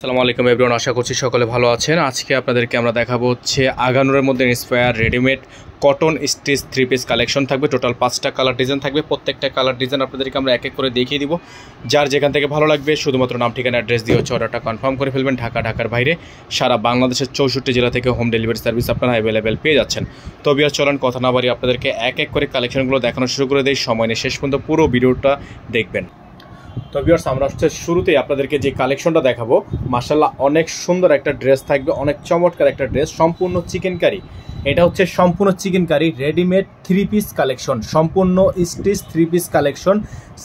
আসসালামু আলাইকুম এভরিওয়ান, আশা করছি সকলে ভালো আছেন। আজকে আপনাদেরকে আমরা দেখাবো হচ্ছে আগানুরের মধ্যে inspire readymade cotton stitch 3 piece collection থাকবে। টোটাল 5টা কালার ডিজাইন থাকবে। প্রত্যেকটা কালার ডিজাইন আপনাদেরকে আমরা এক এক করে দেখিয়ে দিব। যার যেখান থেকে ভালো লাগবে শুধুমাত্র নাম ঠিকানা অ্যাড্রেস দিয়ে হচ্ছে অর্ডারটা কনফার্ম করে ফেলবেন। ঢাকার বাইরে সারা বাংলাদেশের 64 জেলা থেকে হোম ডেলিভারি সার্ভিস আপনারা অ্যাভেলেবেল পেয়ে যাচ্ছেন। তো বিয়ার চলেন কথা না বাড়িয়ে আপনাদেরকে এক এক করে কালেকশনগুলো দেখানো শুরু করে দেই। সময় নিয়ে শেষ পর্যন্ত পুরো ভিডিওটা দেখবেন। তো ভিউয়ার্স, আমরা হচ্ছে শুরুতেই আপনাদেরকে যে কালেকশনটা দেখাবো, মাশাআল্লাহ অনেক সুন্দর একটা ড্রেস থাকবে, অনেক চমৎকার একটা ড্রেস, সম্পূর্ণ চিকেন কারি। এটা হচ্ছে সম্পূর্ণ chicken curry readymade 3 piece collection, সম্পূর্ণ স্টিচ 3 পিস কালেকশন।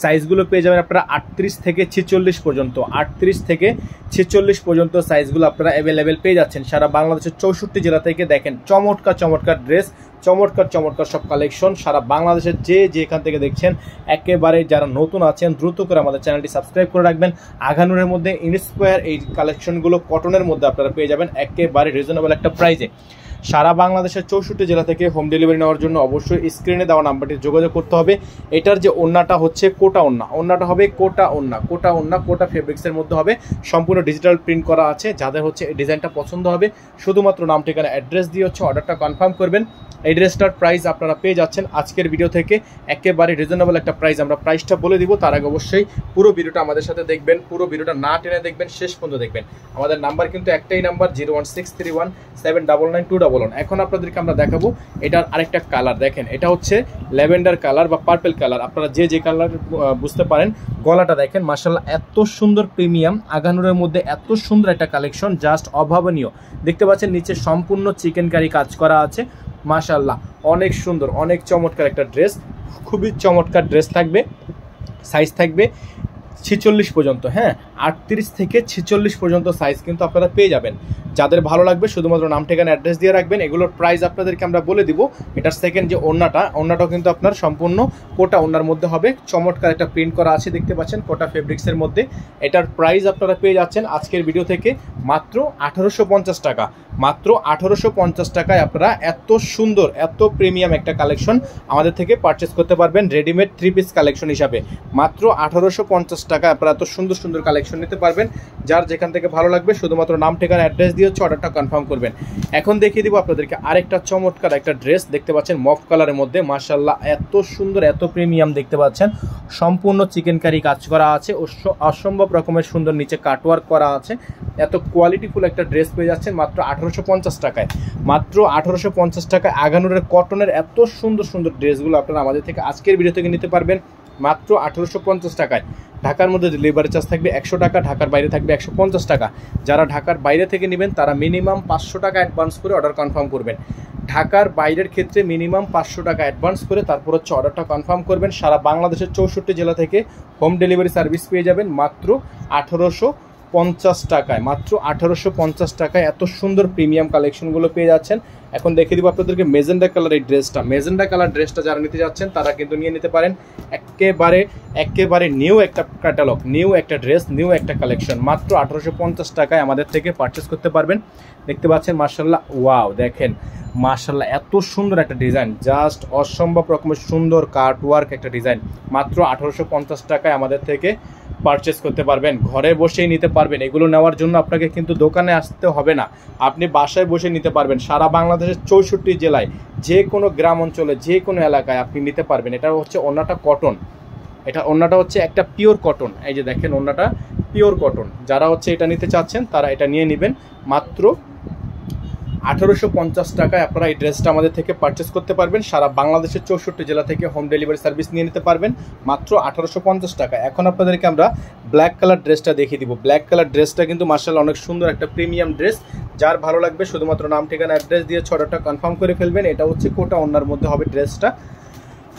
সাইজগুলো পেয়ে যাবেন আপনারা 38 থেকে 46 পর্যন্ত, 38 থেকে 46 পর্যন্ত সাইজগুলো আপনারা অ্যাভেলেবেল পেয়ে যাচ্ছেন সারা বাংলাদেশের 64 জেলা থেকে। দেখেন চমৎকার চমৎকার ড্রেস, চমৎকার চমৎকার সব কালেকশন সারা বাংলাদেশের যেখান থেকে দেখছেন। একেবারে যারা নতুন আছেন দ্রুত করে আমাদের চ্যানেলটি সাবস্ক্রাইব করে রাখবেন। আগানুরের মধ্যে ইন্সপায়ার এই কালেকশনগুলো কটনের মধ্যে আপনারা পেয়ে যাবেন একেবারে রিজনেবল একটা প্রাইজে। সারা বাংলাদেশের 64 জেলা থেকে হোম ডেলিভারি নেওয়ার জন্য অবশ্যই স্ক্রিনে দেওয়া নাম্বারটি যোগাযোগ করতে হবে। এটার যে ওন্নাটা হচ্ছে কোটা ওন্না, ওন্নাটা হবে কোটা ওন্না, কোটা ওন্না, কোটা ফেব্রিক্সের মধ্যে হবে, সম্পূর্ণ ডিজিটাল প্রিন্ট করা আছে। যাদের হচ্ছে এই ডিজাইনটা পছন্দ হবে শুধুমাত্র নাম ঠিকানা অ্যাড্রেস দিয়ে হচ্ছে অর্ডারটা কনফার্ম করবেন। এই ড্রেসটার প্রাইস আপনারা পেয়ে যাচ্ছেন আজকের ভিডিও থেকে একেবারে রিজনেবল একটা প্রাইস। আমরা প্রাইসটা বলে দিব, তার আগে অবশ্যই পুরো ভিডিওটা আমাদের সাথে দেখবেন, পুরো ভিডিওটা না টেনে দেখবেন, শেষ পর্যন্ত দেখবেন। আমাদের নাম্বার কিন্তু একটাই নাম্বার 01631799211। এখন আপনাদেরকে আমরা দেখাবো এটার আরেকটা কালার। দেখেন এটা হচ্ছে ল্যাভেন্ডার কালার বা পার্পল কালার, আপনারা যে কালার বুঝতে পারেন। গলাটা দেখেন মাশাআল্লাহ এত সুন্দর প্রিমিয়াম আগানুরের মধ্যে এত সুন্দর একটা কালেকশন, জাস্ট অভাবনীয়। দেখতে পাচ্ছেন নিচে সম্পূর্ণ চিকেন কারি কাজ করা আছে, মাশাআল্লাহ অনেক সুন্দর, অনেক চমৎকার একটা ড্রেস, খুবই চমৎকার ড্রেস থাকবে। সাইজ থাকবে 46 পর্যন্ত, হ্যাঁ 38 থেকে 46 পর্যন্ত সাইজ কিন্তু আপনারা পেয়ে যাবেন। যাদের ভালো লাগবে শুধুমাত্র নাম ঠিকানা অ্যাড্রেস দিয়ে রাখবেন। এগুলোর প্রাইস আপনাদেরকে আমরা বলে দিব। এটার সেকেন্ড যে ওন্নাটাও কিন্তু আপনার সম্পূর্ণ কোটা ওন্নার মধ্যে হবে, চমৎকার একটা প্রিন্ট করা আছে দেখতে পাচ্ছেন কোটা ফেব্রিক্সের মধ্যে। এটার প্রাইস আপনারা পেয়ে যাচ্ছেন আজকের ভিডিও থেকে মাত্র 1850 টাকা। মাত্র 1850 টাকায় আপনারা এত সুন্দর এত প্রিমিয়াম একটা কালেকশন আমাদের থেকে পারচেস করতে পারবেন রেডিমেড 3 পিস কালেকশন হিসাবে। মাত্র 1850 টাকায় আপনারা এত সুন্দর সুন্দর কালেকশন নিতে পারবেন। যার যেখান থেকে ভালো লাগবে শুধুমাত্র নাম ঠিকানা অ্যাড্রেস দিয়ে হচ্ছে অর্ডারটা কনফার্ম করবেন। এখন দেখিয়ে দিব আপনাদেরকে আরেকটা চমৎকার একটা ড্রেস, দেখতে পাচ্ছেন মফ কালারের মধ্যে, মাশাআল্লাহ এত সুন্দর এত প্রিমিয়াম দেখতে পাচ্ছেন। সম্পূর্ণ চিকেন কারি কাজ করা আছে, অসম্ভব রকমের সুন্দর নিচে কাটওয়ার্ক করা আছে। এত কোয়ালিটিফুল একটা ড্রেস পেয়ে যাচ্ছেন মাত্র 1850 টাকায়। মাত্র 1850 টাকায় আগানুরের কটনের এত সুন্দর সুন্দর ড্রেসগুলো আপনারা আমাদের থেকে আজকের ভিডিও থেকে নিতে পারবেন মাত্র 1850 টাকায়। ঢাকার মধ্যে ডেলিভারি চার্জ থাকবে 100 টাকা, ঢাকার বাইরে থাকবে 150 টাকা। যারা ঢাকার বাইরে থেকে নেবেন তারা মিনিমাম 500 টাকা অ্যাডভান্স করে অর্ডার কনফার্ম করবেন। ঢাকার বাইরের ক্ষেত্রে মিনিমাম 500 টাকা অ্যাডভান্স করে তারপর হচ্ছে অর্ডারটা কনফার্ম করবেন। সারা বাংলাদেশের 64 জেলা থেকে হোম ডেলিভারি সার্ভিস পেয়ে যাবেন মাত্র 1850 টাকায়। মাত্র 1850 টাকায় এত সুন্দর প্রিমিয়াম কালেকশনগুলো পেয়ে যাচ্ছেন। এখন দেখে দিব আপনাদেরকে মেজেন্ডা কালার এই ড্রেসটা। মেজেন্ডা কালার ড্রেসটা যারা নিতে যাচ্ছেন তারা কিন্তু নিয়ে নিতে পারেন। একেবারে নিউ একটা ক্যাটালগ, নিউ একটা ড্রেস, নিউ একটা কালেকশন। মাত্র 1850 টাকায় আমাদের থেকে পারচেস করতে পারবেন। দেখতে পাচ্ছেন মাশাআল্লাহ, ওয়াও দেখেন মাশাআল্লাহ এত সুন্দর একটা ডিজাইন, জাস্ট অসম্ভব রকমের সুন্দর কাটওয়ার্ক একটা ডিজাইন। মাত্র 1850 টাকায় আমাদের থেকে পারচেস করতে পারবেন, ঘরে বসেই নিতে পারবেন। এগুলো নেওয়ার জন্য আপনাকে কিন্তু দোকানে আসতে হবে না, আপনি বাসায় বসে নিতে পারবেন। সারা বাংলাদেশের 64 জেলায় যে কোনো গ্রাম অঞ্চলে যে কোনো এলাকায় আপনি নিতে পারবেন। এটা হচ্ছে ওন্নাটা কটন, এটা ওন্নাটা হচ্ছে একটা পিওর কটন। এই যে দেখেন ওন্নাটা পিওর কটন। যারা হচ্ছে এটা নিতে চাচ্ছেন তারা এটা নিয়ে নেবেন। মাত্র 1850 টাকায় আপনারা এই ড্রেসটা আমাদের থেকে পারচেস করতে পারবেন। সারা বাংলাদেশের 64 জেলা থেকে হোম ডেলিভারি সার্ভিস নিয়ে নিতে পারবেন মাত্র 1850 টাকা। এখন আপনাদেরকে আমরা ব্ল্যাক কালার ড্রেসটা দেখিয়ে দিব। ব্ল্যাক কালার ড্রেসটা কিন্তু মাশাআল্লাহ অনেক সুন্দর একটা প্রিমিয়াম ড্রেস। যার ভালো লাগবে শুধুমাত্র নাম ঠিকানা অ্যাড্রেস দিয়ে অর্ডারটা কনফার্ম করে ফেলবেন। এটা হচ্ছে কোটা ওন্নার মধ্যে হবে ড্রেসটা।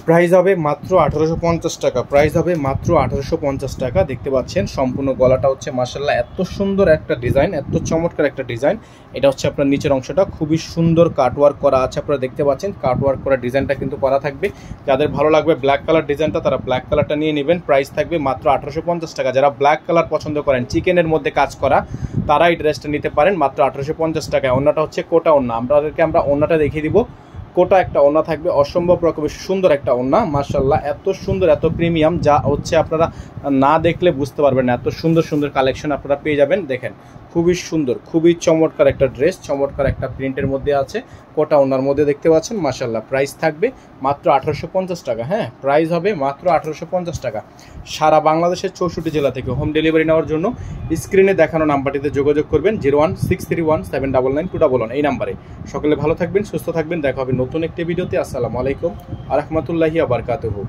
প্রাইস হবে মাত্র 1850 টাকা। প্রাইস হবে মাত্র 1850 টাকা। দেখতে পাচ্ছেন সম্পূর্ণ গলাটা হচ্ছে মাশাআল্লাহ এত সুন্দর একটা ডিজাইন, এত চমৎকার একটা ডিজাইন। এটা হচ্ছে আপনার নিচের অংশটা খুবই সুন্দর কাটওয়ার্ক করা আছে, আপনারা দেখতে পাচ্ছেন কাটওয়ার্ক করা ডিজাইনটা কিন্তু করা থাকবে। যাদের ভালো লাগবে ব্ল্যাক কালার ডিজাইনটা তারা ব্ল্যাক কালারটা নিয়ে নেবেন। প্রাইস থাকবে মাত্র 1850 টাকা। যারা ব্ল্যাক কালার পছন্দ করেন চিকেনের মধ্যে কাজ করা তারা এই ড্রেসটা নিতে পারেন মাত্র 1850 টাকায়। ওন্নাটা হচ্ছে কোটা ওন্না। আমরা ওন্নাটা দেখিয়ে দিব। কোটা একটা ওড়না থাকবে, অসম্ভব রকমের সুন্দর একটা ওড়না, মাশাআল্লাহ এত সুন্দর এত প্রিমিয়াম, যা হচ্ছে আপনারা না দেখলে বুঝতে পারবেন না। এত সুন্দর সুন্দর কালেকশন আপনারা পেয়ে যাবেন। দেখেন খুবই সুন্দর, খুবই চমৎকার একটা ড্রেস, চমৎকার একটা প্রিন্টের মধ্যে আছে, কোটা ওড়নার মধ্যে দেখতে পাচ্ছেন। মাশাআল্লাহ প্রাইস থাকবে মাত্র 1850 টাকা। হ্যাঁ, প্রাইস হবে মাত্র 1850 টাকা। সারা বাংলাদেশের 64 জেলা থেকে হোম ডেলিভারি নেওয়ার জন্য স্ক্রিনে দেখানো নাম্বারটিতে যোগাযোগ করবেন, 01631799211 এই নাম্বারে। সকলে ভালো থাকবেন, সুস্থ থাকবেন, দেখা হবে নতুন একটি ভিডিওতে। আসসালামু আলাইকুম ওয়া রাহমাতুল্লাহি ওয়া বারাকাতুহু।